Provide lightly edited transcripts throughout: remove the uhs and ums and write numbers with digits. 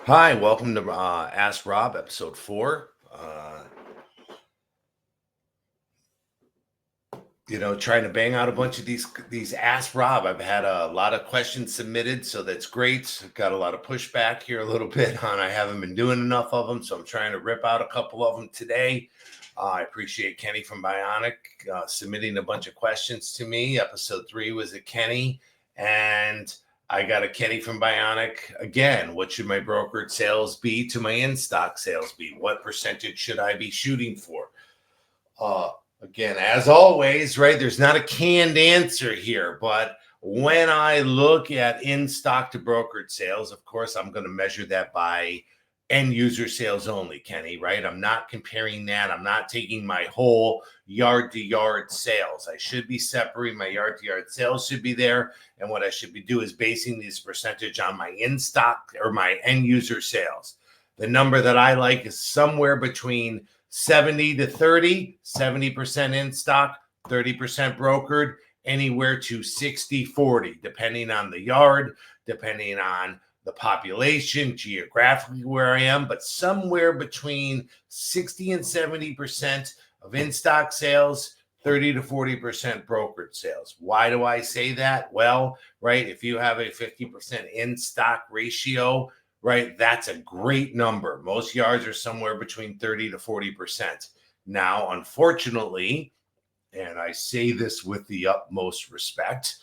Hi, welcome to Ask Rob, episode 4. Trying to bang out a bunch of these Ask Rob. I've had a lot of questions submitted, so that's great. Got a lot of pushback here a little bit on I haven't been doing enough of them, so I'm trying to rip out a couple of them today. I appreciate Kenny from Bionic submitting a bunch of questions to me. Episode 3 was a Kenny, and I got a Kenny from Bionic again. What should my brokered sales be to my in-stock sales be? What percentage should I be shooting for? Again, as always, right, there's not a canned answer here, but when I look at in-stock to brokered sales, of course, I'm going to measure that by end user sales only, Kenny, right? I'm not comparing that. I'm not taking my whole yard to yard sales. I should be separating my yard to yard sales should be there. And what I should be doing is basing this percentage on my in-stock or my end user sales. The number that I like is somewhere between 70 to 30, 70% in stock, 30% brokered, anywhere to 60-40, depending on the yard, depending on the population, geographically where I am, but somewhere between 60 and 70% of in-stock sales, 30 to 40% brokered sales. Why do I say that? Well, right, if you have a 50% in-stock ratio, right, that's a great number. Most yards are somewhere between 30 to 40%. Now, unfortunately, and I say this with the utmost respect,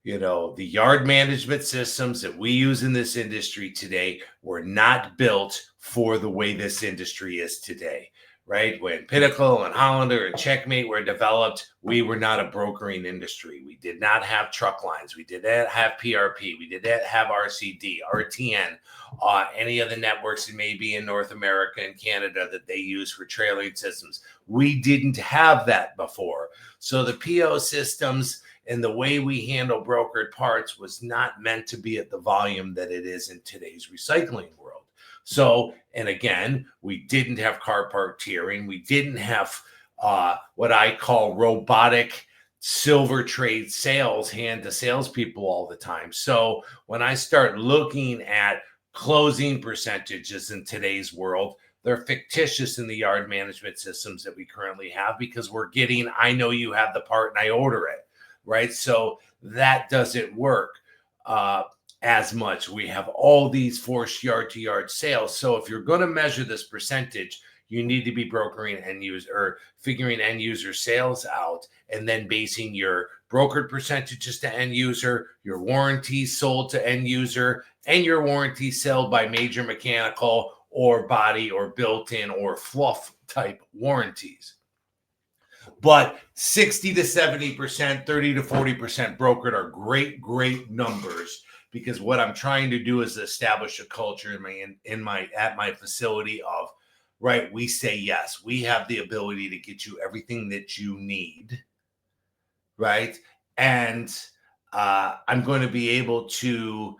the yard management systems that we use in this industry today were not built for the way this industry is today, right? When Pinnacle and Hollander and Checkmate were developed, we were not a brokering industry. We did not have truck lines. We did not have PRP. We did not have RCD, RTN, any of the networks that may be in North America and Canada that they use for trailering systems. We didn't have that before. So the PO systems and the way we handle brokered parts was not meant to be at the volume that it is in today's recycling world. So, and again, we didn't have car part tiering. We didn't have what I call robotic silver trade sales, hand to salespeople all the time. So when I start looking at closing percentages in today's world, they're fictitious in the yard management systems that we currently have because we're getting, I know you have the part and I order it. Right. So that doesn't work as much. We have all these forced yard to yard sales. So if you're going to measure this percentage, you need to be brokering end user or figuring end user sales out and then basing your brokered percentages to end user, your warranties sold to end user, and your warranties sold by major mechanical or body or built-in or fluff type warranties. But 60 to 70%, 30 to 40% brokered are great numbers because what I'm trying to do is establish a culture at my facility of, right, we say yes, we have the ability to get you everything that you need, right? And I'm going to be able to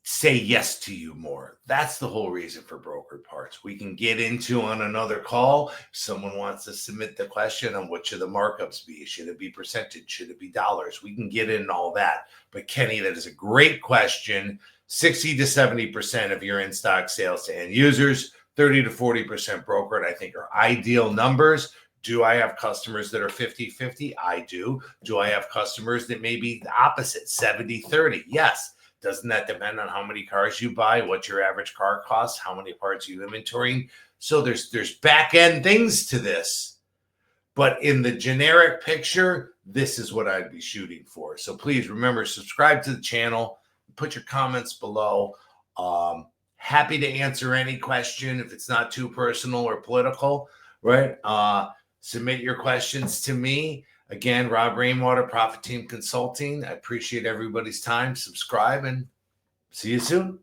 say yes to you more. That's the whole reason for brokered parts. We can get into on another call. If someone wants to submit the question on what should the markups be? Should it be percentage? Should it be dollars? We can get in all that. But Kenny, that is a great question. 60 to 70% of your in-stock sales to end users, 30 to 40% brokered, I think are ideal numbers. Do I have customers that are 50-50? I do. Do I have customers that may be the opposite, 70-30? Yes. Doesn't that depend on how many cars you buy, what your average car costs, how many parts you inventorying? So there's back end things to this. But in the generic picture, this is what I'd be shooting for. So please remember, subscribe to the channel, put your comments below. Happy to answer any question if it's not too personal or political, right? Submit your questions to me. Again, Rob Rainwater, Profit Team Consulting. I appreciate everybody's time. Subscribe and see you soon.